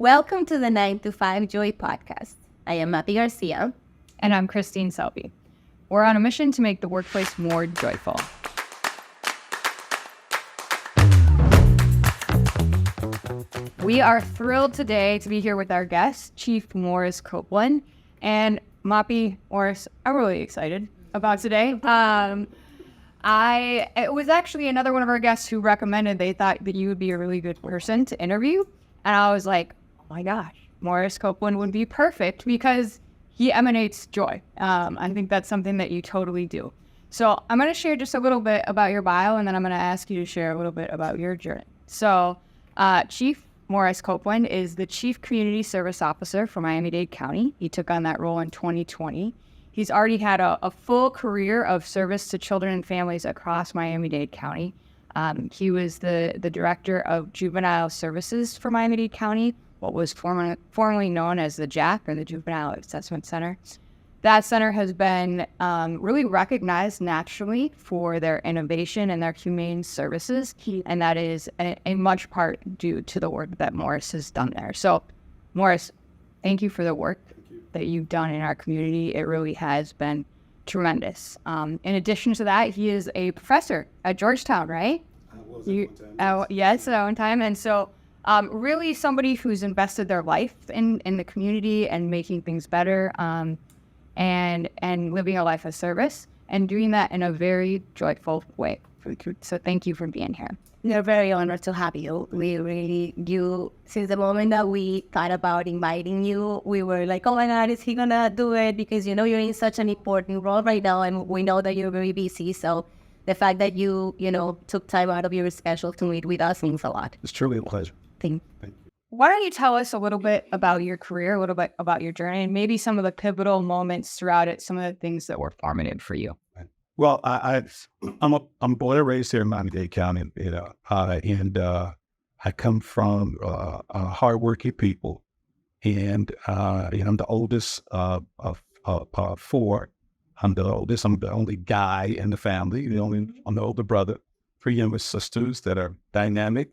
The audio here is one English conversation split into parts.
Welcome to the 9 to 5 Joy podcast. I am Matty Garcia. And I'm Christine Selby. We're on a mission to make the workplace more joyful. We are thrilled today to be here with our guest, Chief Morris Copeland. And Mappy, Morris, I'm really excited about today. It was actually another one of our guests who recommended, they thought that you would be a really good person to interview. And I was like, oh my gosh, Morris Copeland would be perfect because he emanates joy. I think that's something that you totally do. So I'm going to share just a little bit about your bio, and then I'm going to ask you to share a little bit about your journey. So Chief Morris Copeland is the Chief Community Service Officer for Miami-Dade County. He took on that role in 2020. He's already had a full career of service to children and families across Miami-Dade County. He was the Director of Juvenile Services for Miami-Dade County, what was formerly known as the JAC, or the Juvenile Assessment Center. That center has been really recognized nationally for their innovation and their humane services, and that is in much part due to the work that Morris has done there. So, Morris, thank you for the work that you've done in our community. It really has been tremendous. In addition to that, he is a professor at Georgetown, right? I was at one time. Yes, at one time. And so really somebody who's invested their life in the community and making things better and living a life of service and doing that in a very joyful way. So thank you for being here. We're very honored to have you. Since the moment that we thought about inviting you, we were like, oh my God, is he gonna do it? Because you're in such an important role right now, and we know that you're very busy. So the fact that you took time out of your schedule to meet with us means a lot. It's truly a pleasure. Thank you. Why don't you tell us a little bit about your career, a little bit about your journey, and maybe some of the pivotal moments throughout it, some of the things that were formative for you? Well, I'm born and raised here in Miami-Dade County, and I come from hardworking people, and I'm the oldest of four. I'm the oldest. I'm the only guy in the family. I'm the older brother. 3 younger sisters that are dynamic,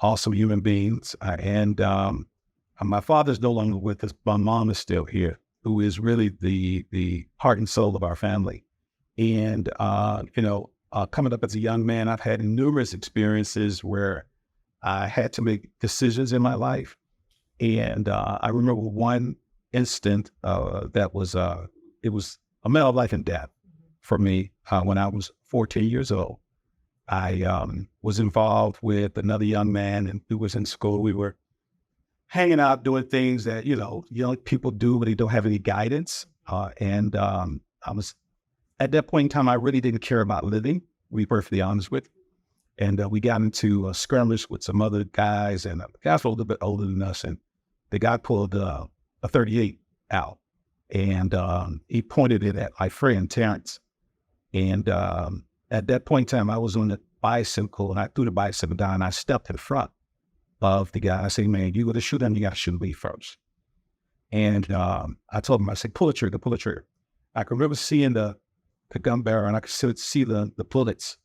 awesome human beings. And my father's no longer with us. My mom is still here, who is really the heart and soul of our family. And, coming up as a young man, I've had numerous experiences where I had to make decisions in my life. And I remember one instant that was, it was a matter of life and death for me when I was 14 years old. I was involved with another young man who was in school. We were hanging out, doing things that, young people do when they don't have any guidance. I was, at that point in time, I really didn't care about living, to be perfectly honest with you. And we got into a skirmish with some other guys, and the guys were a little bit older than us, and the guy pulled a 38 out, and he pointed it at my friend, Terrence. And at that point in time, I was on the bicycle, and I threw the bicycle down, and I stepped in front of the guy. I said, man, you got to shoot him, you got to shoot me first. And I told him, I said, pull the trigger, pull the trigger. I can remember seeing the gun barrel, and I could see the bullets,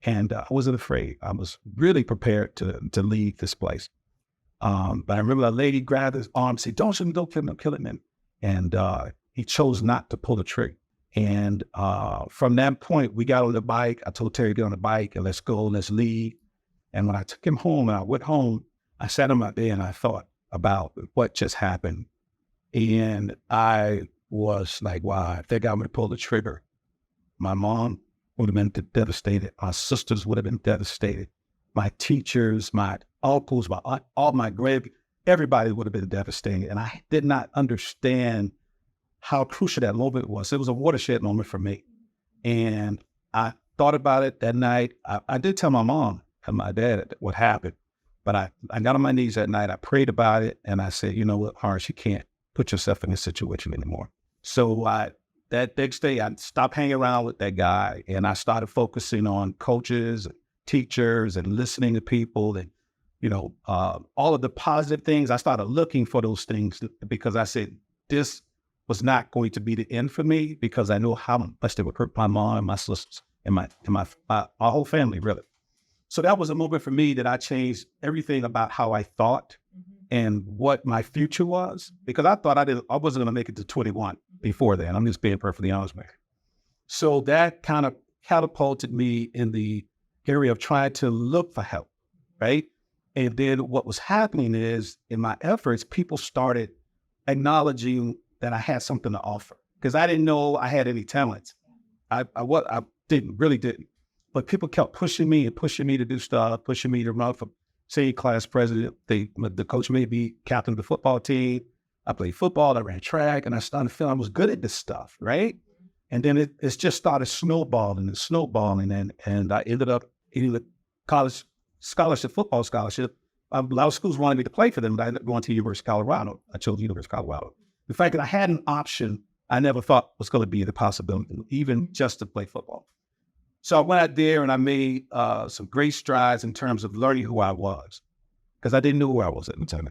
and I wasn't afraid. I was really prepared to leave this place. But I remember a lady grabbed his arm and said, don't shoot him, don't kill him, don't kill him. And he chose not to pull the trigger. And from that point, we got on the bike. I told Terry to get on the bike and let's go, let's leave. And when I took him home and I went home, I sat in my bed and I thought about what just happened. And I was like, wow, if that guy would have pulled the trigger, my mom would have been devastated. My sisters would have been devastated. My teachers, my uncles, my aunt, all my everybody would have been devastated. And I did not understand how crucial that moment was. It was a watershed moment for me. And I thought about it that night. I did tell my mom and my dad what happened, but I got on my knees that night. I prayed about it. And I said, you know what, Harsh, you can't put yourself in this situation anymore. So that next day, I stopped hanging around with that guy, and I started focusing on coaches, teachers, and listening to people, and all of the positive things. I started looking for those things because I said this was not going to be the end for me, because I know how much they would hurt my mom and my sisters and my whole family, really. So that was a moment for me that I changed everything about how I thought and what my future was, because I thought I wasn't going to make it to 21 before then. I'm just being perfectly honest with you. So that kind of catapulted me in the area of trying to look for help, right? And then what was happening is, in my efforts, people started acknowledging that I had something to offer, because I didn't know I had any talents. I really didn't. But people kept pushing me to do stuff, pushing me to run for senior class president. The coach made me captain of the football team. I played football, I ran track, and I started feeling I was good at this stuff, right? And then it's just started snowballing, and I ended up getting a college scholarship, football scholarship. A lot of schools wanted me to play for them, but I ended up going to the University of Colorado. I chose the University of Colorado. The fact that I had an option I never thought was going to be the possibility, even just to play football. So I went out there and I made some great strides in terms of learning who I was, because I didn't know who I was at the time.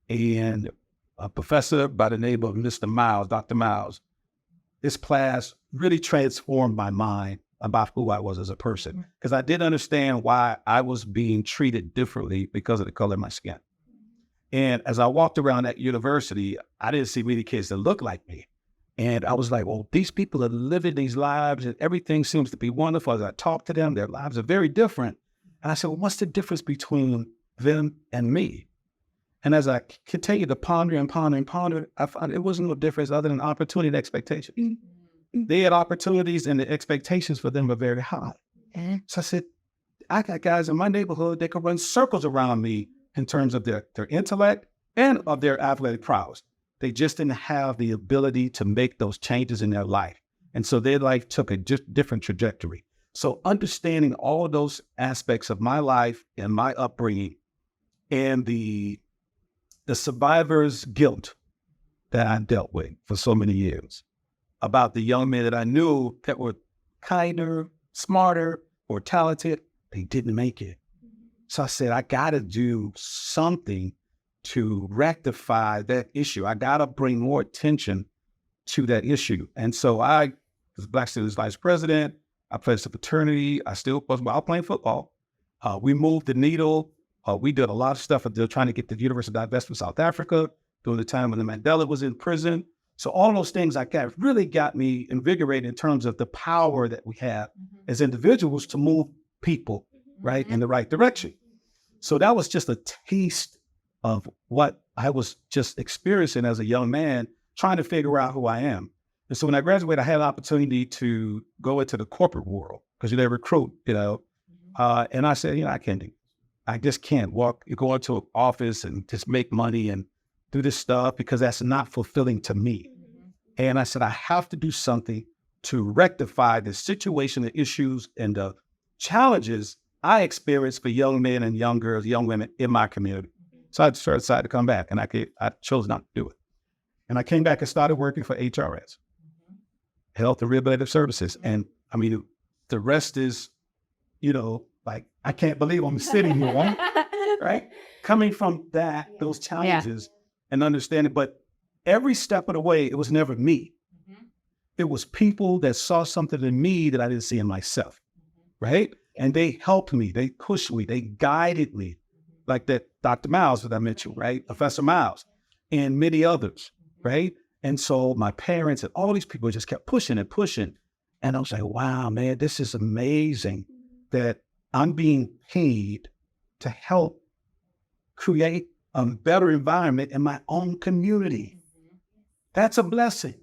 And a professor by the name of Mr. Miles, Dr. Miles, this class really transformed my mind about who I was as a person, because I didn't understand why I was being treated differently because of the color of my skin. And as I walked around that university, I didn't see many kids that looked like me. And I was like, well, these people are living these lives and everything seems to be wonderful. As I talk to them, their lives are very different. And I said, well, what's the difference between them and me? And as I continued to ponder, I found it wasn't no difference other than opportunity and expectation. They had opportunities and the expectations for them were very high. So I said, I got guys in my neighborhood that could run circles around me in terms of their intellect and of their athletic prowess. They just didn't have the ability to make those changes in their life. And so their life took a different trajectory. So understanding all of those aspects of my life and my upbringing and the survivor's guilt that I dealt with for so many years about the young men that I knew that were kinder, smarter, or talented, they didn't make it. So I said, I got to do something to rectify that issue. I got to bring more attention to that issue. And so I was Black Students Vice President. I played some fraternity. I still was while playing football. We moved the needle. We did a lot of stuff trying to get the University of Divestment South Africa during the time when the Mandela was in prison. So all those things really got me invigorated in terms of the power that we have as individuals to move people right in the right direction. So that was just a taste of what I was just experiencing as a young man, trying to figure out who I am. And so when I graduated, I had an opportunity to go into the corporate world because they recruit, and I said, I can't do it. I just can't go into an office and just make money and do this stuff because that's not fulfilling to me. And I said, I have to do something to rectify the situation, the issues, and the challenges I experience for young men and young girls, young women in my community. So I decided to come back, and I chose not to do it. And I came back and started working for HRS, Health and Rehabilitative Services. And I mean, the rest is, I can't believe I'm sitting here, right? Coming from those challenges and understanding, but every step of the way, it was never me. It was people that saw something in me that I didn't see in myself, right? And they helped me, they pushed me, they guided me, like that Dr. Miles that I mentioned, right? Professor Miles and many others, right? And so my parents and all these people just kept pushing and pushing. And I was like, wow, man, this is amazing that I'm being paid to help create a better environment in my own community. That's a blessing.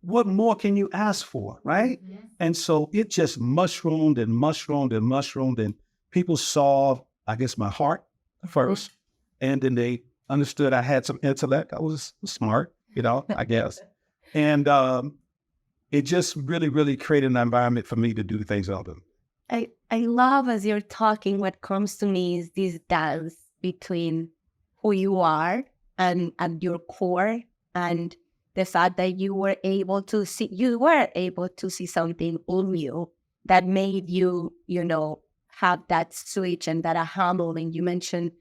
What more can you ask for, right? And so it just mushroomed and mushroomed and mushroomed, and people saw, I guess, my heart first, and then they understood I had some intellect. I was smart, I guess. And it just really, really created an environment for me to do things I'll do. I love, as you're talking, what comes to me is this dance between who you are and your core, and the fact that you were able to see something in you that made you, have that switch and that aha moment. You mentioned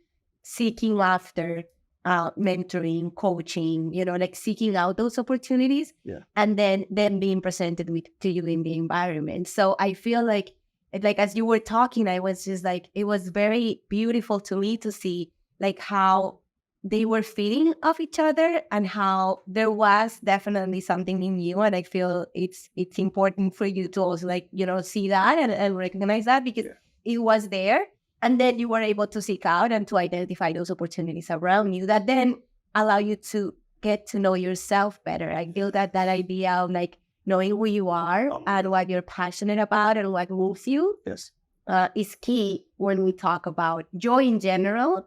seeking after mentoring, coaching, seeking out those opportunities, and then being presented to you in the environment. So I feel like as you were talking, I was just like, it was very beautiful to me to see how they were feeding off each other, and how there was definitely something in you. And I feel it's important for you to also like, see that and recognize that, because it was there. And then you were able to seek out and to identify those opportunities around you that then allow you to get to know yourself better. I feel that idea of like knowing who you are and what you're passionate about and what moves you is key when we talk about joy in general,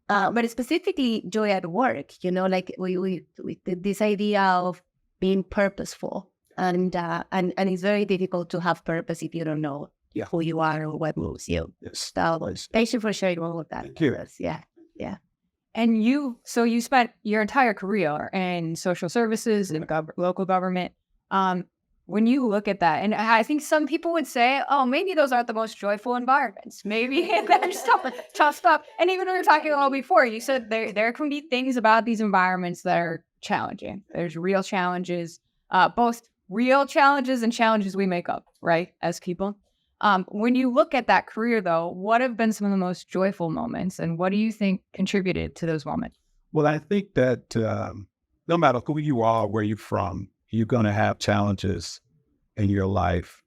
but specifically joy at work. Like we this idea of being purposeful, and it's very difficult to have purpose if you don't know who you are or what moves you. So thank you for sharing all of that. Thank you. Yeah. And you spent your entire career in social services and local government. When you look at that, and I think some people would say, oh, maybe those aren't the most joyful environments. Maybe there's tough stuff. And even when we were talking a little before, you said there can be things about these environments that are challenging. There's real challenges, both real challenges and challenges we make up, right, as people. When you look at that career, though, what have been some of the most joyful moments, and what do you think contributed to those moments? Well, I think that no matter who you are, where you're from, you're going to have challenges in your life.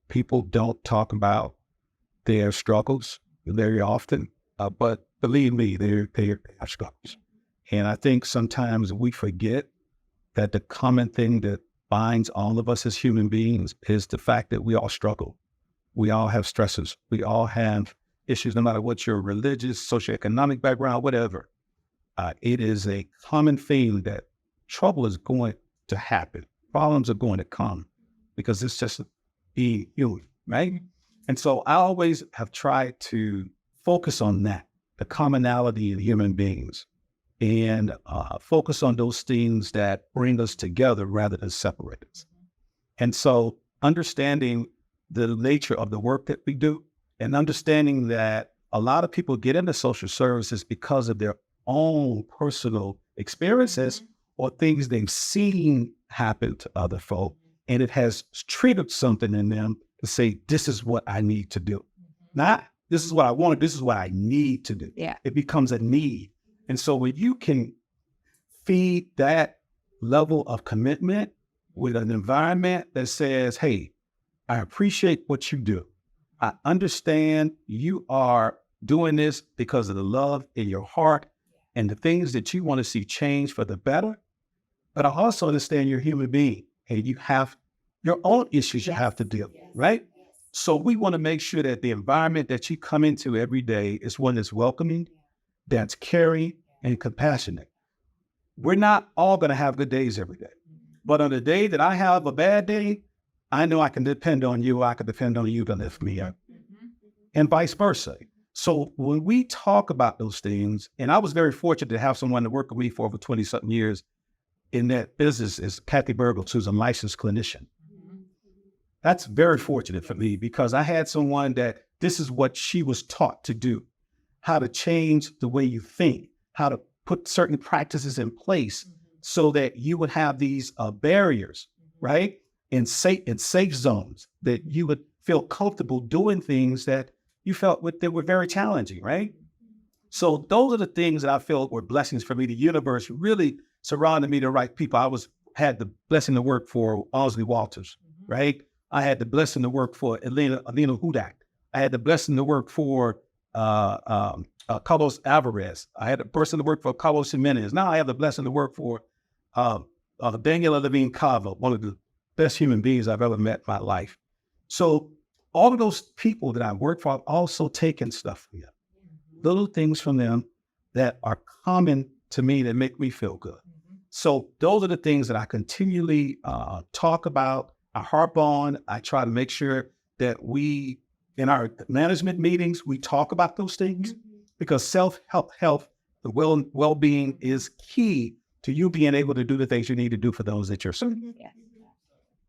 People don't talk about their struggles very often, but believe me, they have struggles. And I think sometimes we forget that the common thing that binds all of us as human beings is the fact that we all struggle. We all have stresses. We all have issues, no matter what your religious, socioeconomic background, whatever. It is a common theme that trouble is going to happen. Problems are going to come because it's just being human, right? And so I always have tried to focus on that, the commonality in human beings, and focus on those things that bring us together rather than separate us. And so understanding the nature of the work that we do, and understanding that a lot of people get into social services because of their own personal experiences or things they've seen happen to other folk, and it has triggered something in them to say, this is what I need to do. Not, this is what I want to do, this is what I need to do. Yeah. It becomes a need. And so when you can feed that level of commitment with an environment that says, hey, I appreciate what you do. I understand you are doing this because of the love in your heart and the things that you want to see change for the better. But I also understand you're a human being and you have your own issues you have to deal with, right? So we want to make sure that the environment that you come into every day is one that's welcoming, that's caring, and compassionate. We're not all going to have good days every day. But on the day that I have a bad day, I know I can depend on you. I can depend on you to lift me up, and vice versa. So when we talk about those things, and I was very fortunate to have someone to work with me for over 20-something years in that business is Kathy Burgles, who's a licensed clinician. That's very fortunate for me because I had someone that this is what she was taught to do, how to change the way you think, how to put certain practices in place so that you would have these barriers, right? In safe zones that you would feel comfortable doing things that you felt that were very challenging, right? So those are the things that I feel were blessings for me. The universe really surrounded me the right people. Had the blessing to work for Owsley Walters, right? I had the blessing to work for Alina Hudak. I had the blessing to work for Carlos Alvarez. I had the blessing to work for Carlos Jimenez. Now I have the blessing to work for Daniela Levine Cava, one of the best human beings I've ever met in my life. So all of those people that I work for, I've also taken stuff from them, little things from them that are common to me that make me feel good. So those are the things that I continually talk about, I harp on. I try to make sure that we, in our management meetings, we talk about those things because self-help, health, the well-being is key to you being able to do the things you need to do for those that you're serving. Yeah.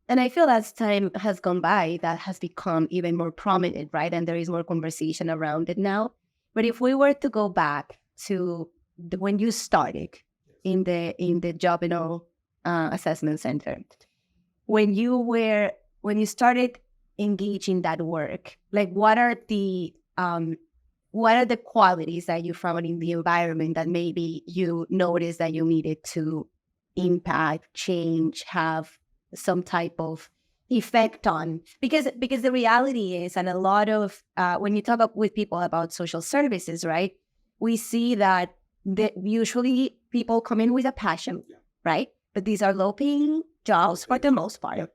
And I feel as time has gone by, that has become even more prominent, right? And there is more conversation around it now. But if we were to go back to when you started in the job assessment center, when you started engaging that work, like what are the what are the qualities that you found in the environment that maybe you noticed that you needed to impact, change, have some type of effect on? Because the reality is, and a lot of when you talk with people about social services, right, we see that usually people come in with a passion, right? But these are low-paying jobs for the most part.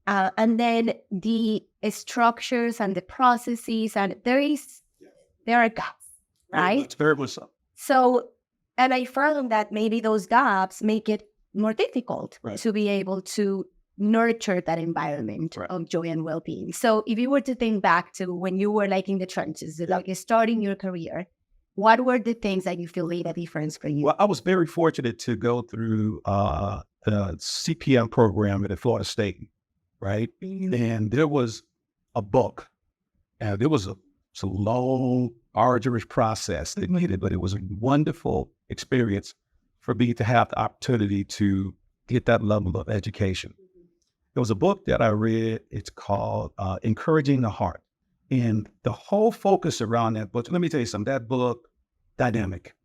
And then the structures and the processes, and there are gaps, right? It's very much so. So, and I found that maybe those gaps make it more difficult to be able to nurture that environment of joy and well-being. So if you were to think back to when you were like in the trenches, like starting your career, what were the things that you feel made a difference for you? Well, I was very fortunate to go through the CPM program at Florida State, right? And there was a book, and it was a long, arduous process that needed, but it was a wonderful experience for me to have the opportunity to get that level of education. There was a book that I read. It's called Encouraging the Heart. And the whole focus around that book, let me tell you something, that book, dynamic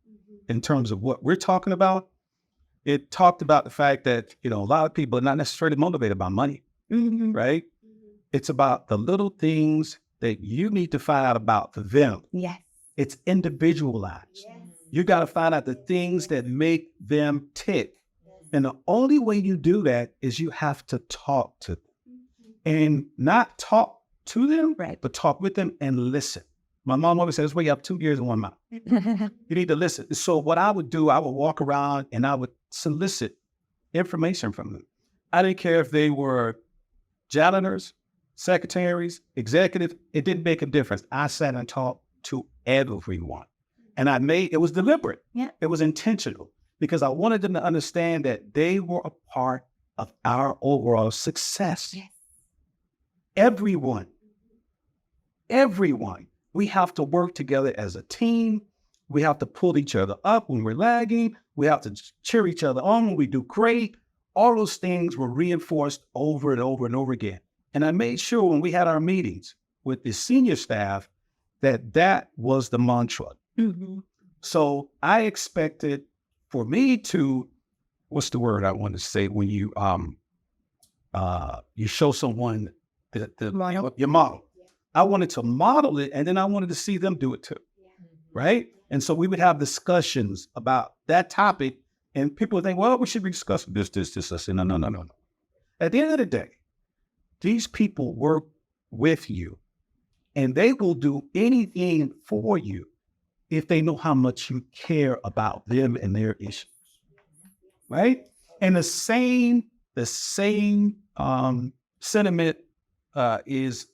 in terms of what we're talking about. It talked about the fact that, a lot of people are not necessarily motivated by money, right? It's about the little things that you need to find out about for them. Yes. It's individualized. Yes. You got to find out the things that make them tick. And the only way you do that is you have to talk to them. And not talk to them, but talk with them and listen. My mom always says, well, you have 2 ears and 1 mouth. You need to listen. So what I would do, I would walk around and I would solicit information from them. I didn't care if they were janitors, secretaries, executives. It didn't make a difference. I sat and talked to everyone. And it was deliberate. Yeah. It was intentional because I wanted them to understand that they were a part of our overall success. Yes. Everyone. We have to work together as a team. We have to pull each other up when we're lagging. We have to cheer each other on when we do great. All those things were reinforced over and over and over again. And I made sure when we had our meetings with the senior staff that was the mantra. Mm-hmm. So I expected for me to, what's the word I want to say when you show someone your model. I wanted to model it, and then I wanted to see them do it too, right? And so we would have discussions about that topic, and people would think, well, we should be discussing this. I said, no. At the end of the day, these people work with you, and they will do anything for you if they know how much you care about them and their issues, right? And the same sentiment is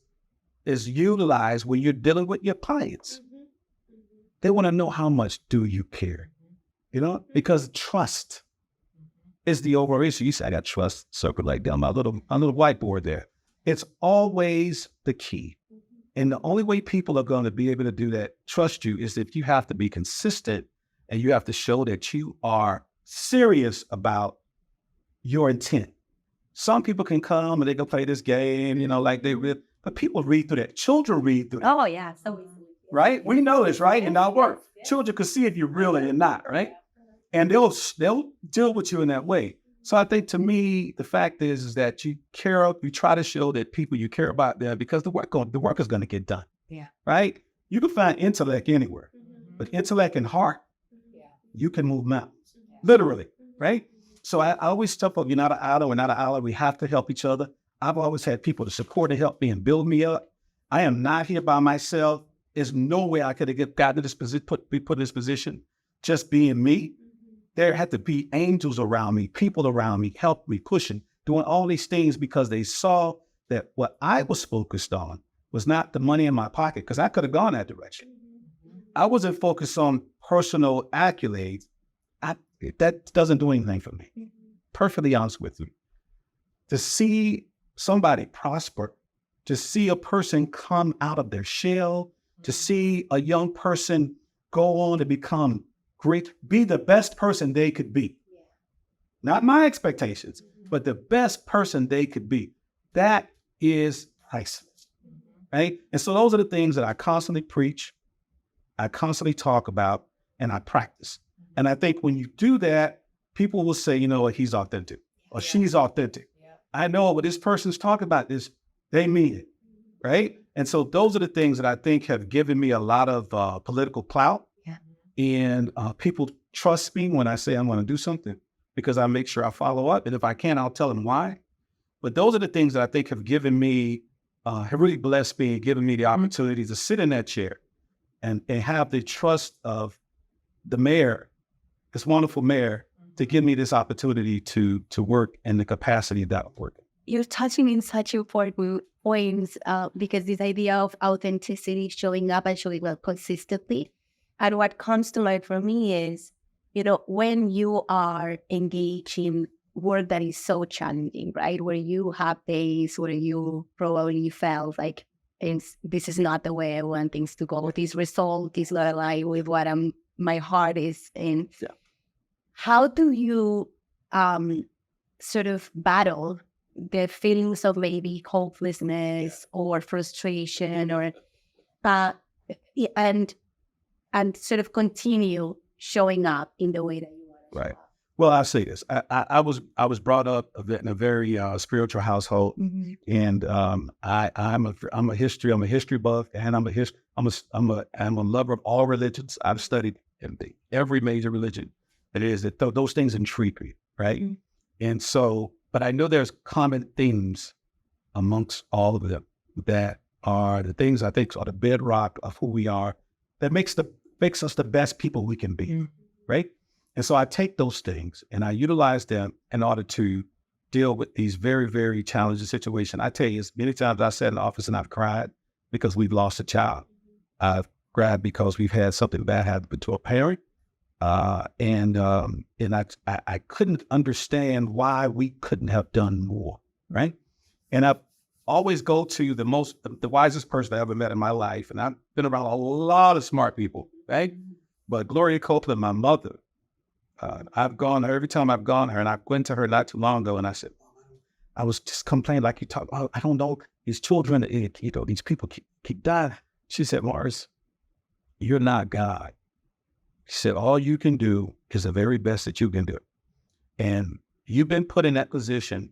utilized when you're dealing with your clients. They want to know how much do you care, because trust is the overall issue. You say, I got trust circled like down my little whiteboard there. It's always the key. And the only way people are going to be able to do that, trust you, is if you have to be consistent and you have to show that you are serious about your intent. Some people can come and they can play this game, but people read through that. Children read through that. Oh, yeah. So right? We know this, right? In our work. Children can see if you're real and you're not, right? And they'll deal with you in that way. So I think to me, the fact is that you try to show that people you care about them because the work is going to get done. Yeah. Right? You can find intellect anywhere, but intellect and heart, you can move mountains, literally, right? So I always tell people, you're not an island, we're not an island. We have to help each other. I've always had people to support and help me and build me up. I am not here by myself. There's no way I could have gotten to this position, be put in this position, just being me. There had to be angels around me, people around me, help me, pushing, doing all these things because they saw that what I was focused on was not the money in my pocket, because I could have gone that direction. I wasn't focused on personal accolades. That doesn't do anything for me. Perfectly honest with you. To see somebody prosper, to see a person come out of their shell, to see a young person go on to become great, be the best person they could be. Not my expectations, but the best person they could be. That is priceless, right? And so those are the things that I constantly preach. I constantly talk about, and I practice. And I think when you do that, people will say, you know what, he's authentic or she's authentic. I know what this person's talking about this, they mean it, right? And so those are the things that I think have given me a lot of political clout. And people trust me when I say I'm going to do something because I make sure I follow up. And if I can, I'll tell them why. But those are the things that I think have given me, have really blessed me and given me the opportunity to sit in that chair and have the trust of the mayor, this wonderful mayor, to give me this opportunity to work in the capacity that I'm working. You're touching in such important points because this idea of authenticity, showing up and showing up consistently. And what comes to mind for me is, you know, when you are engaged in work that is so challenging, right? Where you have days where you probably felt like this is not the way I want things to go. This result is not aligned with what my heart is in. Yeah. How do you sort of battle the feelings of maybe hopelessness or frustration or and sort of continue showing up in the way that you want to Right. Well, I'll say this. I was brought up in a very spiritual household, and I'm a history buff, and I'm a lover of all religions. I've studied every major religion. It is that those things intrigue me, right? And so, but I know there's common themes amongst all of them that are the things I think are the bedrock of who we are. That makes us the best people we can be, right? And so I take those things and I utilize them in order to deal with these very, very challenging situations. I tell you, as many times I sat in the office and I've cried because we've lost a child. I've cried because we've had something bad happen to a parent. And I couldn't understand why we couldn't have done more, right? And I always go to the wisest person I ever met in my life. And I've been around a lot of smart people, right? But Gloria Copeland, my mother, I've gone every time I've gone her, and I went to her not too long ago, and I said, I was just complaining like you talk. Oh, I don't know, these children, these people keep dying. She said, Morris, you're not God. She said, all you can do is the very best that you can do. And you've been put in that position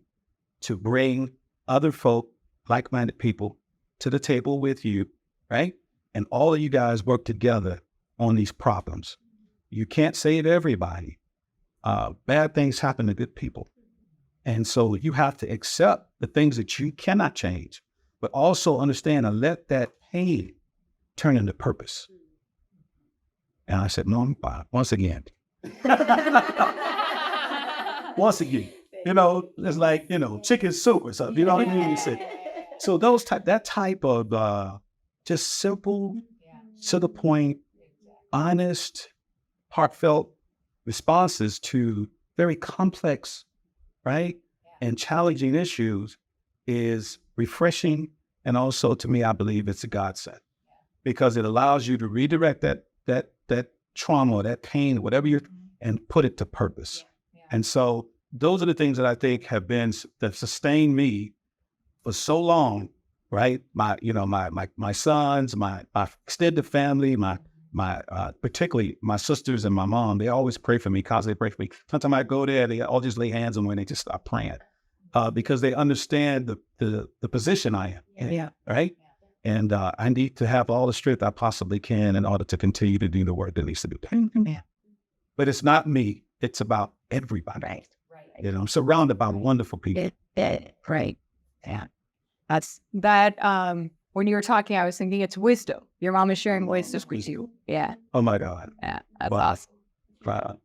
to bring other folk, like-minded people, to the table with you, right? And all of you guys work together on these problems. You can't save everybody. Bad things happen to good people. And so you have to accept the things that you cannot change, but also understand and let that pain turn into purpose. And I said, no, I'm fine. Once again, it's like, chicken soup or something, you know what I mean? So that type of just simple, to the point, honest, heartfelt responses to very complex, right, and challenging issues is refreshing. And also, to me, I believe it's a godsend because it allows you to redirect that trauma, that pain, whatever and put it to purpose. And so those are the things that I think that sustained me for so long, right? My sons, my extended family, my particularly my sisters and my mom, they always pray for me, constantly pray for me. Sometimes I go there, they all just lay hands on me and they just start praying because they understand the position I am in, right? And I need to have all the strength I possibly can in order to continue to do the work that needs to be done. But it's not me. It's about everybody. Right. I'm surrounded by wonderful people. Right. Yeah. That's that. When you were talking, I was thinking it's wisdom. Your mom is sharing wisdom with you. Yeah. Oh my God. Yeah. That's awesome. Wow.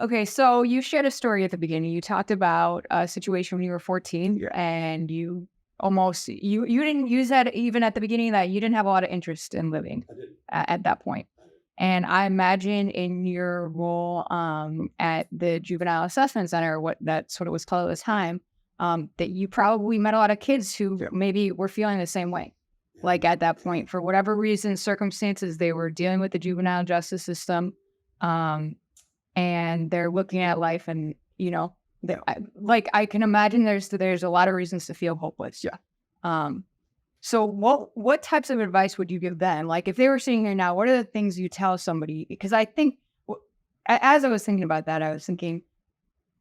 Okay. So you shared a story at the beginning. You talked about a situation when you were 14 and you didn't use that even at the beginning, that you didn't have a lot of interest in living at that point. And I imagine in your role at the Juvenile Assessment Center, what that sort of was called at the time, that you probably met a lot of kids who maybe were feeling the same way. Like at that point, for whatever reason, circumstances, they were dealing with the juvenile justice system, and they're looking at life and, I can imagine there's a lot of reasons to feel hopeless. Yeah. So what types of advice would you give them? Like if they were sitting here now, what are the things you tell somebody? Because I think as I was thinking about that, I was thinking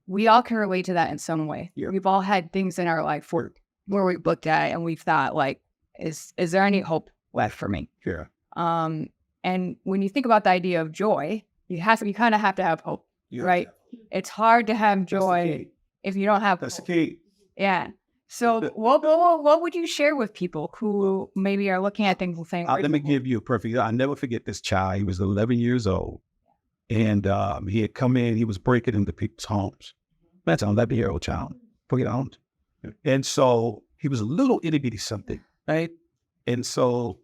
we all can relate to that in some way. Yeah. We've all had things in our life where we've looked at it and we've thought like, is there any hope left for me? Yeah. And when you think about the idea of joy, you kind of have to have hope, right? It's hard to have joy if you don't have That's the hope. key. Yeah. So what would you share with people who maybe are looking at things and saying, Let me give you a perfect. I'll never forget this child. He was 11 years old, and he had come in. He was breaking into people's homes. That's an 11-year-old child. Breaking homes, and so he was a little itty bitty something, right? And so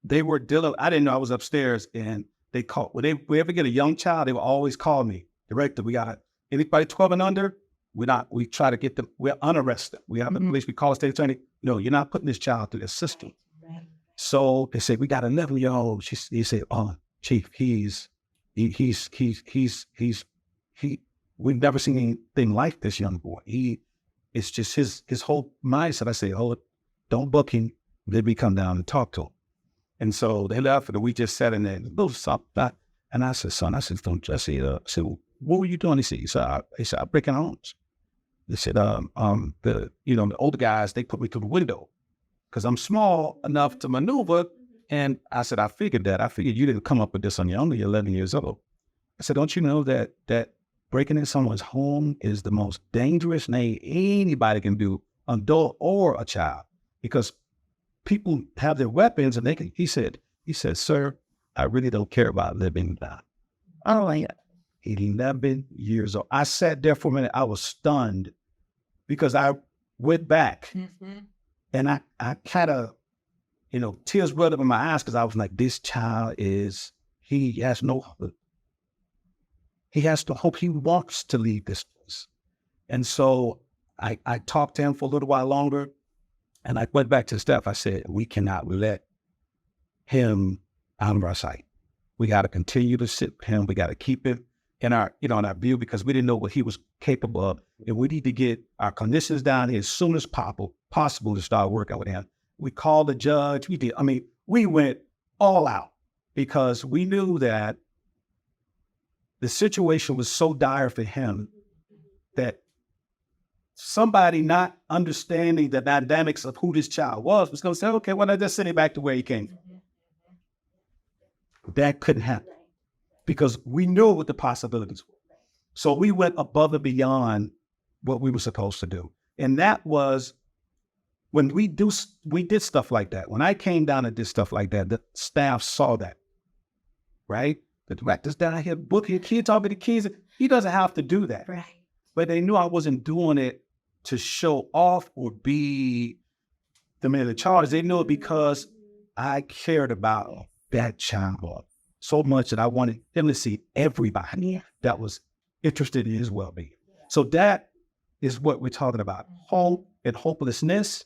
they were dealing. I didn't know I was upstairs, and they called. When we ever get a young child, they will always call me, director. We got anybody 12 and under. We try to get them, we're unarrested. We have the police, we call the state attorney. No, you're not putting this child through the system. So they say, we got an 11-year-old. He said, oh, chief, we've never seen anything like this young boy. It's just his whole mindset. I say, oh, don't book him. Then we come down and talk to him. And so they left, and we just sat in there, and a little something. And I said, son, don't just say, I said, well, what were you doing? He said, I'm breaking homes. They said, the older guys, they put me through the window because I'm small enough to maneuver. And I said, I figured that. I figured you didn't come up with this on your own. You're 11 years old. I said, don't you know that breaking in someone's home is the most dangerous thing anybody can do, adult or a child, because people have their weapons and they can. He said, sir, I really don't care about living and dying. Oh my God. 11 years old. I sat there for a minute. I was stunned because I went back and I kind of, tears welled up in my eyes because I was like, this child he has no hope. He has to hope. He wants to leave this place. And so I talked to him for a little while longer, and I went back to the staff. I said, we cannot let him out of our sight. We got to continue to sit with him. We got to keep him in our view, because we didn't know what he was capable of. And we need to get our conditions down here as soon as possible to start working with him. We called the judge. We went all out because we knew that the situation was so dire for him that somebody not understanding the dynamics of who this child was going to say, okay, well, let's just send him back to where he came from. That couldn't happen, because we knew what the possibilities were. So we went above and beyond what we were supposed to do. And that was when we did stuff like that. When I came down and did stuff like that, the staff saw that, right? The director's down here booking kids, talking to kids. He doesn't have to do that. Right. But they knew I wasn't doing it to show off or be the man in charge. They knew it because I cared about that child so much that I wanted him to see everybody that was interested in his well-being. So that is what we're talking about. Hope and hopelessness.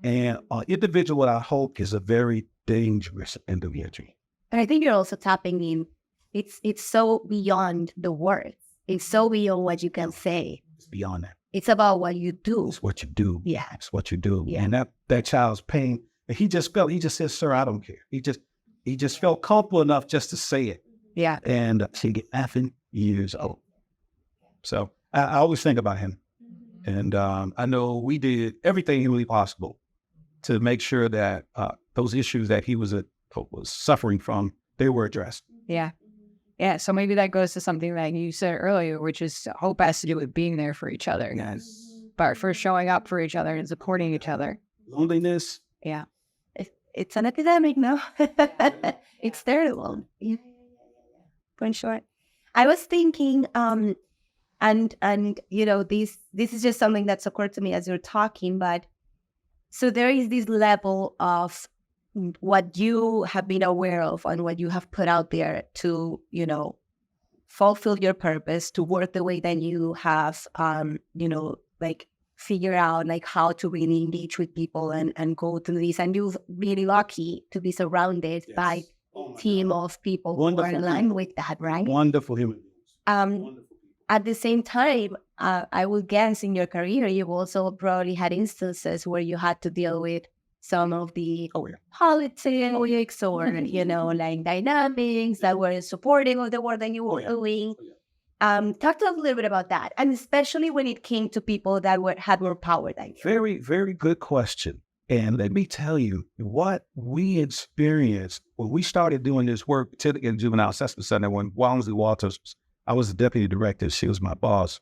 And an individual without hope is a very dangerous individual. And I think you're also tapping in. It's so beyond the words. It's so beyond what you can say. It's beyond that. It's about what you do. It's what you do. Yeah. It's what you do. Yeah. And that child's pain, he just said, sir, I don't care. He just felt comfortable enough just to say it. Yeah. And he get 11 years old. So I always think about him. And I know we did everything humanly possible to make sure that those issues that he was suffering from, they were addressed. Yeah. Yeah. So maybe that goes to something that you said earlier, which is hope has to do with being there for each other. Yes. But for showing up for each other and supporting each other. Loneliness. Yeah. It's an epidemic now. It's terrible. Yeah. For sure. I was thinking, and this is just something that's occurred to me as you're talking, but so there is this level of what you have been aware of and what you have put out there to, fulfill your purpose, to work the way that you have, figure out how to really engage with people and go through this. And you're really lucky to be surrounded by a team of people who are aligned with that, right? Wonderful human beings. At the same time, I would guess in your career, you've also probably had instances where you had to deal with some of the politics or, like dynamics that were supportive of the work that you were doing. Talk to us a little bit about that, and especially when it came to people that had more power than you. Very, very good question. And let me tell you what we experienced when we started doing this work, particularly in Juvenile Assessment Center, when Walmsley Walters, I was the deputy director, she was my boss,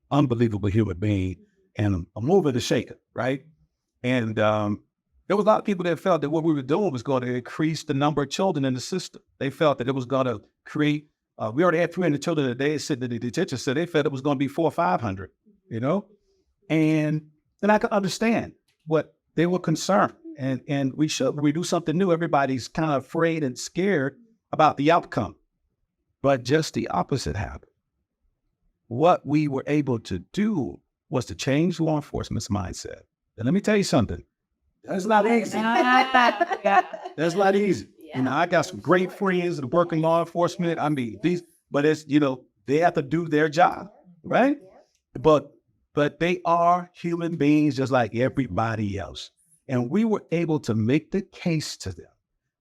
unbelievable human being, and a mover to shaker, right? And there was a lot of people that felt that what we were doing was going to increase the number of children in the system. They felt that it was going to create, we already had 300 children a day sitting in the detention center. They felt it was going to be 400 or 500, And then I could understand what they were concerned. And we do something new, everybody's kind of afraid and scared about the outcome. But just the opposite happened. What we were able to do was to change law enforcement's mindset. And let me tell you something. That's not easy. That's not easy. Yeah. I got some great friends that work in law enforcement. I mean, but it's, they have to do their job, right? But they are human beings just like everybody else. And we were able to make the case to them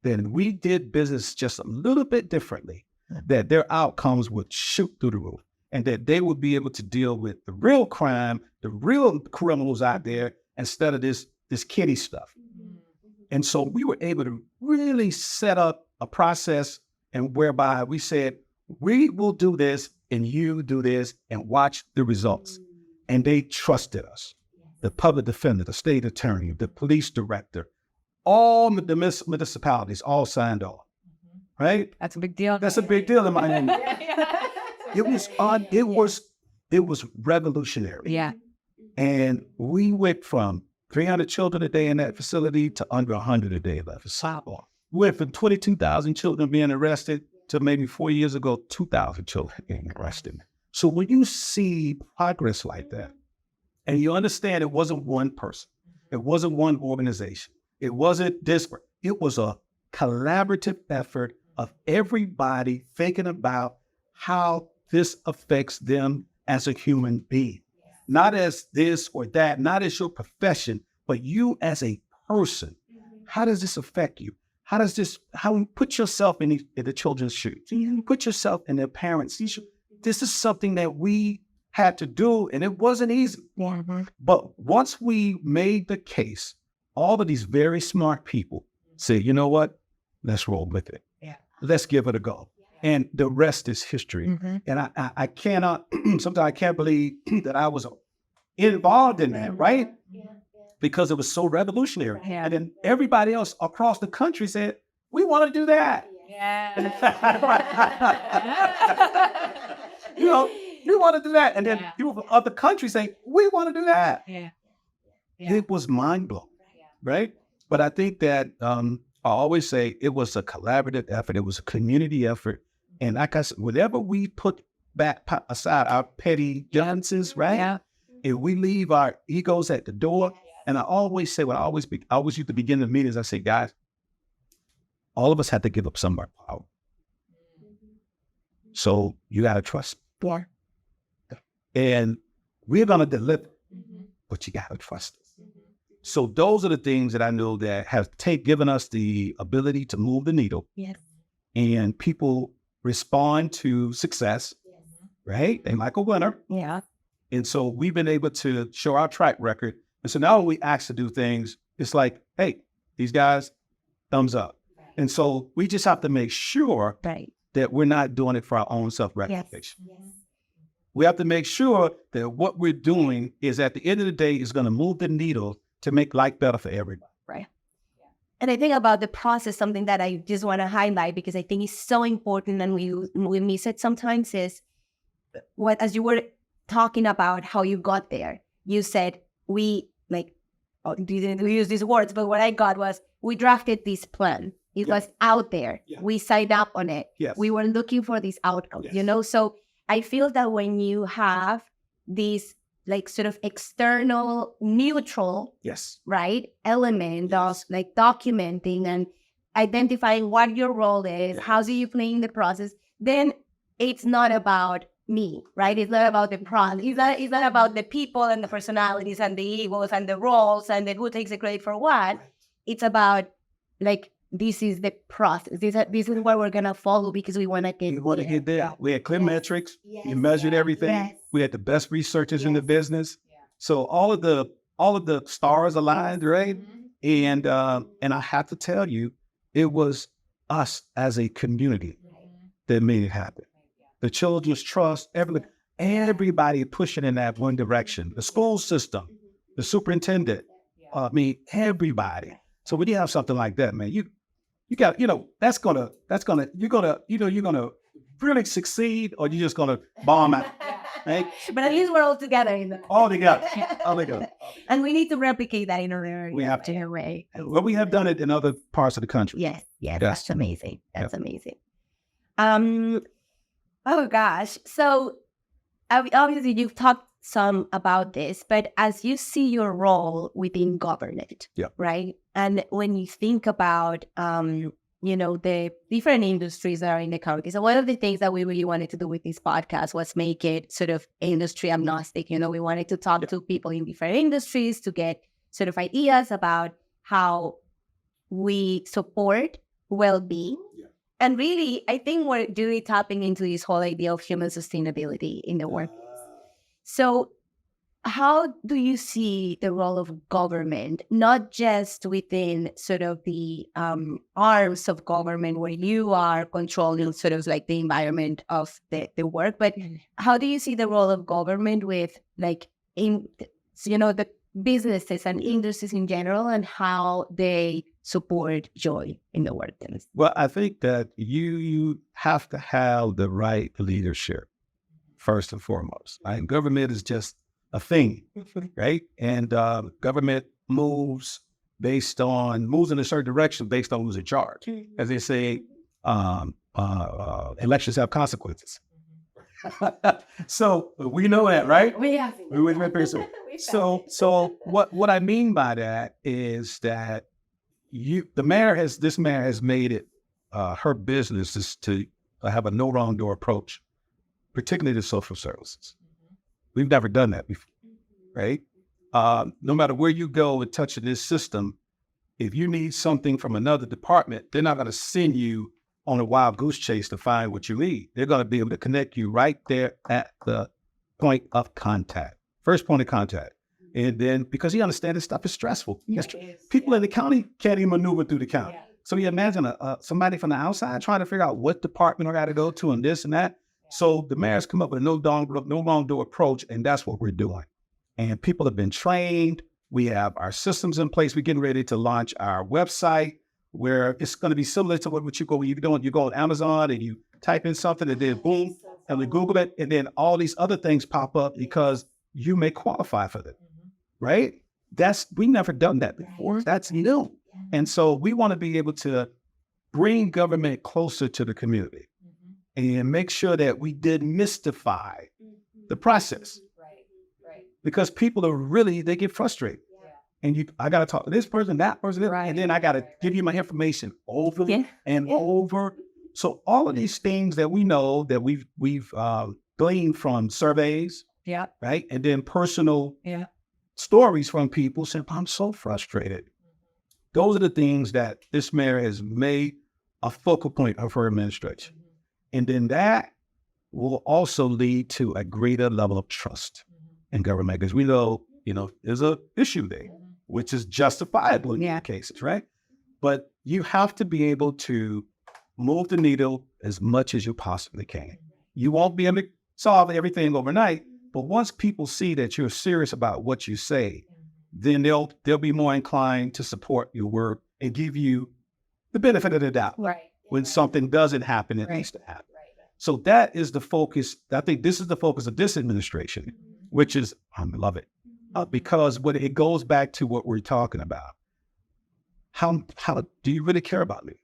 that we did business just a little bit differently, that their outcomes would shoot through the roof, and that they would be able to deal with the real crime, the real criminals out there, instead of this kiddie stuff. And so we were able to really set up a process and whereby we said, we will do this and you do this and watch the results. And they trusted us. The public defender, the state attorney, the police director, all the municipalities all signed off, right? That's a big deal. That's a big deal in Miami. It was revolutionary. Yeah. And we went from 300 children a day in that facility to under 100 a day in that facility. We went from 22,000 children being arrested to maybe 4 years ago, 2,000 children being arrested. So when you see progress like that, and you understand it wasn't one person, it wasn't one organization, it wasn't disparate, it was a collaborative effort of everybody thinking about how this affects them as a human being. Not as this or that, not as your profession, but you as a person. How does this affect you? How you put yourself in the children's shoes? You put yourself in their parents' shoes. This is something that we had to do, and it wasn't easy. Mm-hmm. But once we made the case, all of these very smart people said, you know what? Let's roll with it. Yeah. Let's give it a go. And the rest is history. Mm-hmm. And I cannot, sometimes I can't believe that I was involved in that, right? Yeah. Because it was so revolutionary. Yeah. And then everybody else across the country said, we want to do that. Yeah. We want to do that. And then people from other countries say, we want to do that. Yeah. It was mind-blowing, right? But I think that I always say it was a collaborative effort. It was a community effort. And like I said, whenever we put aside our petty differences, right? Yeah. If we leave our egos at the door, and I always say, I always used to begin the meetings, I say, guys, all of us have to give up some of our power. So you got to trust. Yeah. And we're going to deliver, but you got to trust us. So those are the things that I know that have given us the ability to move the needle. Yes. And people respond to success, right? They like a winner. Yeah. And so we've been able to show our track record. And so now when we ask to do things, it's like, hey, these guys, thumbs up. Right. And so we just have to make sure that we're not doing it for our own self-gratification. Yes. We have to make sure that what we're doing is at the end of the day is going to move the needle to make life better for everybody. Right. And I think about the process, something that I just want to highlight because I think it's so important and we miss it sometimes is as you were talking about how you got there, you said didn't use these words, but what I got was we drafted this plan. It was out there. Yeah. We signed up on it. Yes. We were looking for these outcomes, So I feel that when you have these sort of external neutral, right, element of documenting and identifying what your role is, how do you play in the process, then it's not about me, right? It's not about the process. It's not about the people and the personalities and the egos and the roles and who takes the credit for what. it's about like, this is the process. This is what we're gonna follow because we want to get. We want to get there. We had clear metrics. Yes. We measured everything. Yes. We had the best researchers in the Yes. business. So all of the stars aligned, right? And I have to tell you, it was us as a community that made it happen. The Children's Trust, everybody pushing in that one direction. The school system, the superintendent, everybody. So when you have something like that, man, you got, you're gonna really succeed, or you're just gonna bomb out. Right? But at least we're all together in the All together. All together. and we need to replicate that in our area. We have to. in a way. Well, we have done it in other parts of the country. Yes, Yes. that's amazing. That's amazing. Oh gosh. So obviously you've talked some about this, but as you see your role within government, right? And when you think about the different industries that are in the county. So one of the things that we really wanted to do with this podcast was make it sort of industry agnostic. We wanted to talk to people in different industries to get sort of ideas about how we support well-being. And really, I think we're really tapping into this whole idea of human sustainability in the workplace. So how do you see the role of government, not just within sort of the arms of government where you are controlling sort of like the environment of the work, but how do you see the role of government with like, the businesses and industries in general, and how they support joy in the workplace? Well, I think that you have to have the right leadership first and foremost. Right? Government is just a thing, right? And government moves in a certain direction based on who's in charge. As they say, elections have consequences. So we know that, right? We have. So what I mean by that is that this mayor has made it her business is to have a no wrong door approach, particularly to social services. We've never done that before, right? No matter where you go and touch in this system, if you need something from another department, they're not going to send you on a wild goose chase to find what you need. They're going to be able to connect you right there at the point of contact, first point of contact. And then, because you understand this stuff is stressful. People in the county can't even maneuver through the county. So you imagine somebody from the outside trying to figure out what department I got to go to and this and that. So the mayor's come up with a no wrong door approach, and that's what we're doing. And people have been trained. We have our systems in place. We're getting ready to launch our website, where it's going to be similar to what you go. You go on Amazon and you type in something, and then boom, and we Google it, and then all these other things pop up because you may qualify for them, right? We never done that before. That's new, and so we want to be able to bring government closer to the community and make sure that we demystify the process. Because people they get frustrated. And I got to talk to this person, that person, and then I got to give you my information over and over. So all of these things that we know that we've gleaned from surveys, right? And then personal stories from people saying, I'm so frustrated. Those are the things that this mayor has made a focal point of her administration. And then that will also lead to a greater level of trust in government, because we know, there's an issue there, which is justifiable in many cases, right? But you have to be able to move the needle as much as you possibly can. You won't be able to solve everything overnight, but once people see that you're serious about what you say, then they'll be more inclined to support your work and give you the benefit of the doubt. When something doesn't happen, it needs to happen. So that is the focus. I think this is the focus of this administration, which is, I love it, because when it goes back to what we're talking about, how do you really care about me?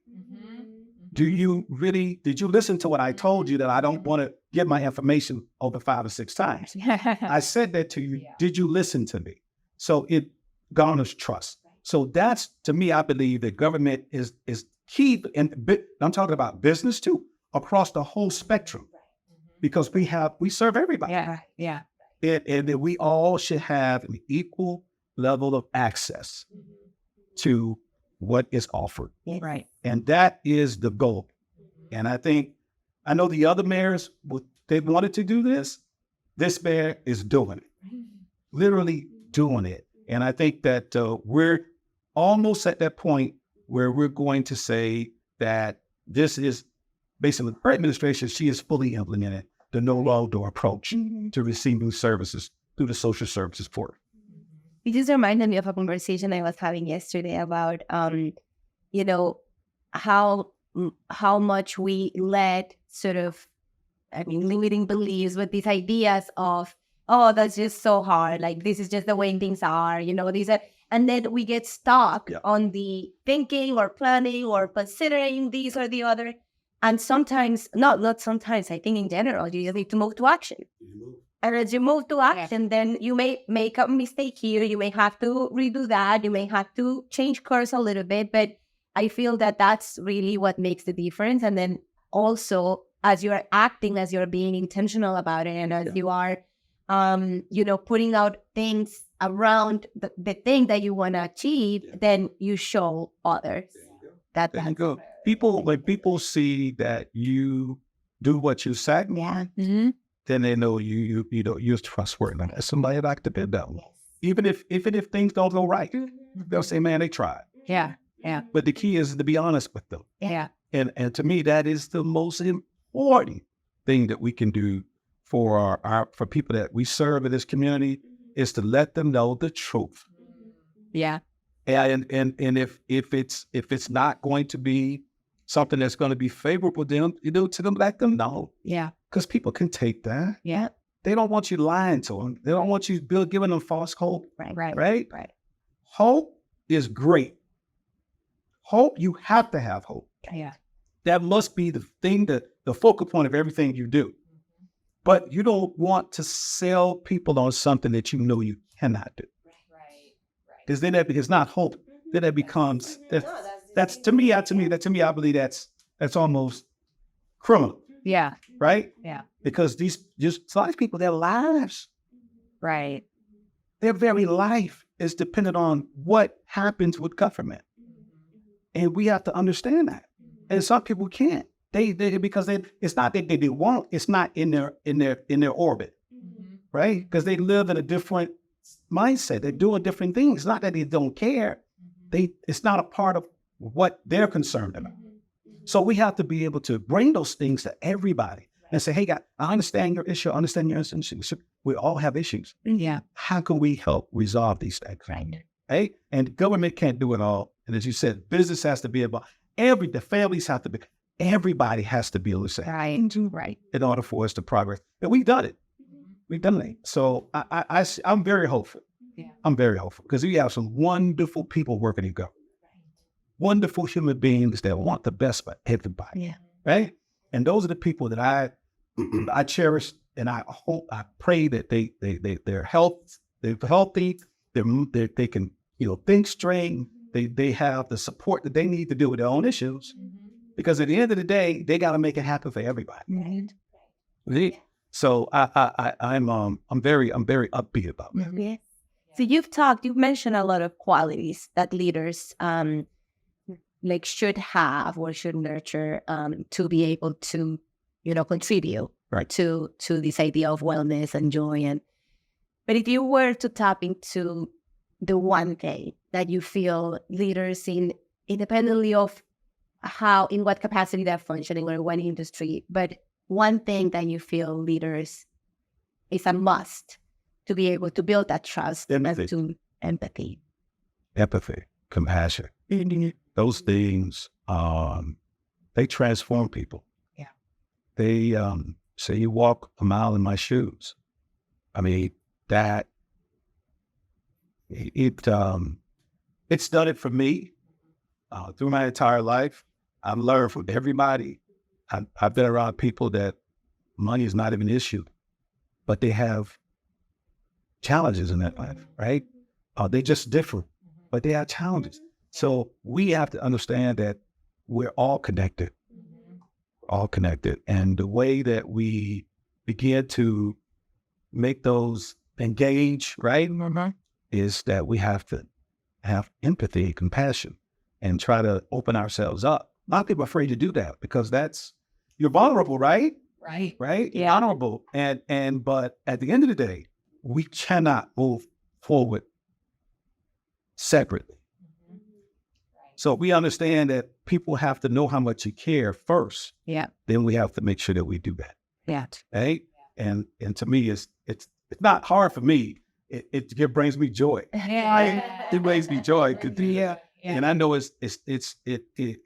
Did you listen to what I told you that I don't want to get my information over 5 or 6 times? I said that to you. Did you listen to me? So it garners trust. So that's, to me, I believe that government is key. And I'm talking about business too, across the whole spectrum, because we serve everybody. And that we all should have an equal level of access to what is offered. Right. And that is the goal. And I know the other mayors, they wanted to do this. This mayor is doing it, literally doing it. And I think that we're almost at that point where we're going to say that this is basically her administration, she is fully implemented the no locked door approach to receiving services through the social services portal. It just reminded me of a conversation I was having yesterday about, how much we let sort of, limiting beliefs with these ideas of, oh, that's just so hard. Like, this is just the way things are, these are, and then we get stuck on the thinking or planning or considering these or the other. And sometimes, not sometimes, I think in general, you just need to move to action. And as you move to action, then you may make a mistake here. You may have to redo that. You may have to change course a little bit. But I feel that that's really what makes the difference. And then also, as you're acting, as you're being intentional about it, and as you are, putting out things around the thing that you want to achieve, then you show others. There you go. People see that you do what you say. Yeah. Then they know you're trustworthy. That's somebody like to bid down. Even if things don't go right, they'll say, "Man, they tried." Yeah. Yeah. But the key is to be honest with them. Yeah. And to me, that is the most important thing that we can do for for people that we serve in this community, is to let them know the truth. Yeah. And if it's not going to be something that's going to be favorable to them, to them, let them know. Yeah. Because people can take that. Yeah. They don't want you lying to them. They don't want you giving them false hope. Right. Hope is great. Hope, you have to have hope. Yeah. That must be the thing, the focal point of everything you do. But you don't want to sell people on something that you know you cannot do. Because then it's not hope. Then it becomes that's to me. I believe that's almost criminal. Yeah. Right. Yeah. Because a lot of people, their lives, Right. their very life is dependent on what happens with government, and we have to understand that. And some people can't. It's not that they won't. It's not in their orbit, right? Because they live in a different mindset. They're doing different things. It's not that they don't care. It's not a part of what they're concerned about. So we have to be able to bring those things to everybody and say, "Hey, guys, I understand your issue. I understand your issue. We all have issues. Yeah. How can we help resolve these things?" Right. Hey, and government can't do it all. And as you said, business has to be about the families have to be. Everybody has to be able to say, Right. in order for us to progress. And we've done it. We've done it. So I'm very hopeful. Yeah. I'm very hopeful because we have some wonderful people working in government. Wonderful human beings that want the best for everybody. Yeah. Right? And those are the people that I cherish, and I pray that they're healthy, they can think straight, they have the support that they need to deal with their own issues. Because at the end of the day, they got to make it happen for everybody. Right. So I'm very upbeat about that. Yeah. So you've mentioned a lot of qualities that leaders should have or should nurture to be able to contribute to this idea of wellness and joy. But if you were to tap into the one thing that you feel leaders independently of in what capacity they're functioning or one industry, but one thing that you feel leaders is a must to be able to build that trust and to empathy. Empathy, compassion. Those things, they transform people. Yeah. They say you walk a mile in my shoes. I mean, that it's done it for me through my entire life. I've learned from everybody. I've been around people that money is not even an issue, but they have challenges in that life, right? They're just different, but they have challenges. So we have to understand that we're all connected. All connected. And the way that we begin to make those engage, right, is that we have to have empathy and compassion. and try to open ourselves up. A lot of people are afraid to do that because you're vulnerable, right? Right. Right? Yeah. Vulnerable. But at the end of the day, we cannot move forward separately. So we understand that people have to know how much you care first. Yeah. Then we have to make sure that we do that. Yeah. Right? And to me, it's not hard for me. It brings me joy. Yeah. It brings me joy to do that. And I know it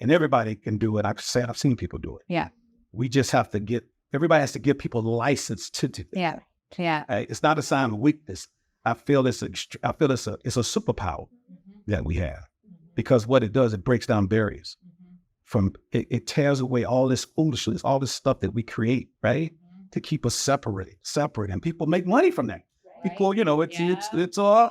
and everybody can do it. I've seen people do it. Yeah. We just have to everybody has to give people the license to do that. Yeah. Yeah. Right? It's not a sign of weakness. I feel it's a superpower that we have, because what it does, it breaks down barriers. It tears away all this foolishness, all this stuff that we create, right? To keep us separate. And people make money from that. People, it's all,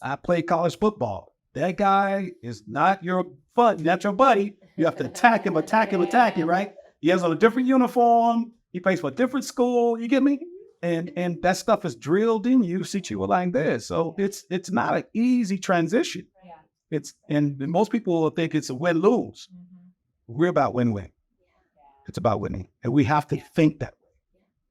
I play college football. That guy is not your buddy. You have to attack him, right? He has on a different uniform. He plays for a different school. You get me? And that stuff is drilled in you since you were like this. So it's not an easy transition. And most people will think it's a win-lose. We're about win-win. It's about winning. And we have to think that way.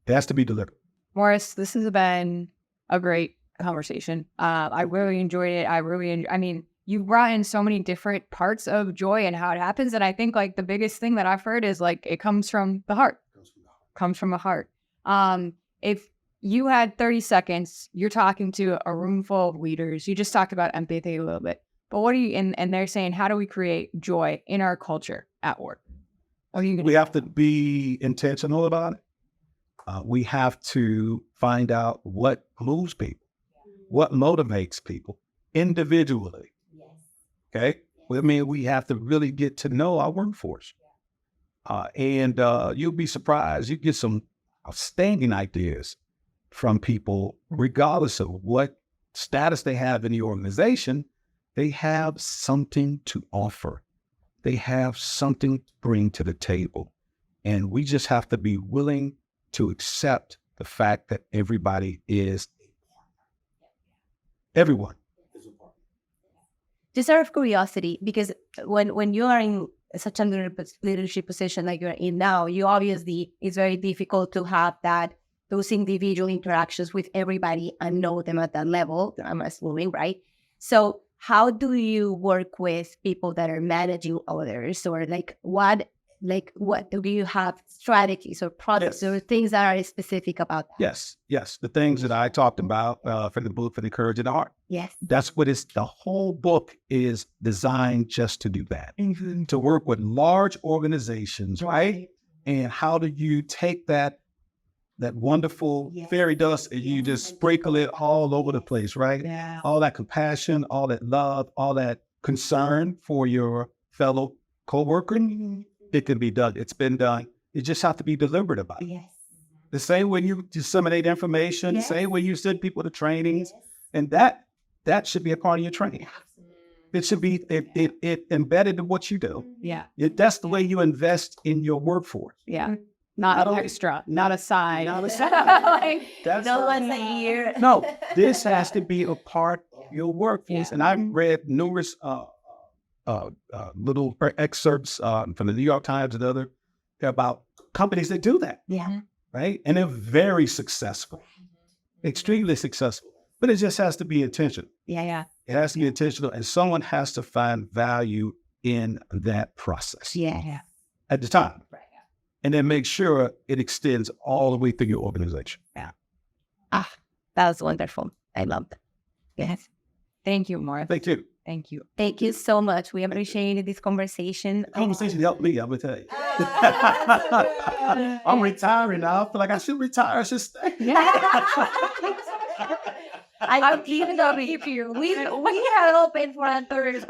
It has to be deliberate. Morris, this has been a great conversation. I really enjoyed it. You brought in so many different parts of joy and how it happens. And I think like the biggest thing that I've heard is like, it comes from the heart. Comes from the heart. If you had 30 seconds, you're talking to a room full of leaders. You just talked about empathy a little bit. But what do you, and they're saying, how do we create joy in our culture at work? We have to be intentional about it. We have to find out what moves people, what motivates people individually. Okay? We have to really get to know our workforce. And you'll be surprised. You get some outstanding ideas from people, regardless of what status they have in the organization. They have something to offer. They have something to bring to the table. And we just have to be willing to accept the fact that everybody is everyone. Just out of curiosity, because when you are in such a leadership position like you're in now, you obviously, it's very difficult to have those individual interactions with everybody and know them at that level, I'm assuming, right? So how do you work with people that are managing others, or what do you have strategies or products or things that are specific about that? Yes. The things that I talked about for the book, for the courage and the heart. Yes. That's what the whole book is designed just to do that, to work with large organizations, right? And how do you take that wonderful fairy dust and you just sprinkle it all over the place, right? Yeah. All that compassion, all that love, all that concern for your fellow coworker. It can be done. It's been done. You just have to be deliberate about it. Yes. The same way you disseminate information, the same way you send people to trainings, and that should be a part of your training. It should be it embedded in what you do. Yeah. That's the way you invest in your workforce. Yeah. Not an extra, not a side. No one's a year. No, this has to be a part of your workforce. And I've read numerous little excerpts from the New York Times and other about companies that do that. Yeah. Right? And they're very successful, extremely successful. But it just has to be intentional. Yeah. It has to be intentional, and someone has to find value in that process. Yeah. At the time. Right. And then make sure it extends all the way through your organization. Yeah. That was wonderful. I love that. Yes. Thank you, Morris. Thank you. Thank you. Thank you so much. We appreciated this conversation. Conversation helped me, I'm going to tell you. I'm retiring now. I feel like I should retire. I should stay. I'm even though we had open for a third.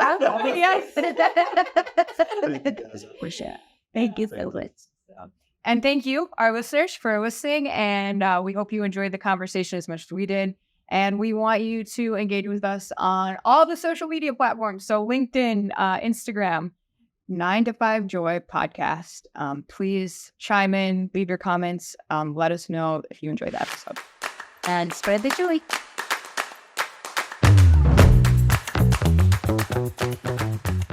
For sure. Thank you so much. And thank you, our listeners, for listening. And we hope you enjoyed the conversation as much as we did. And we want you to engage with us on all the social media platforms. So LinkedIn, Instagram, 9 to 5 Joy podcast. Please chime in, leave your comments. Let us know if you enjoyed the episode. And spread the joy.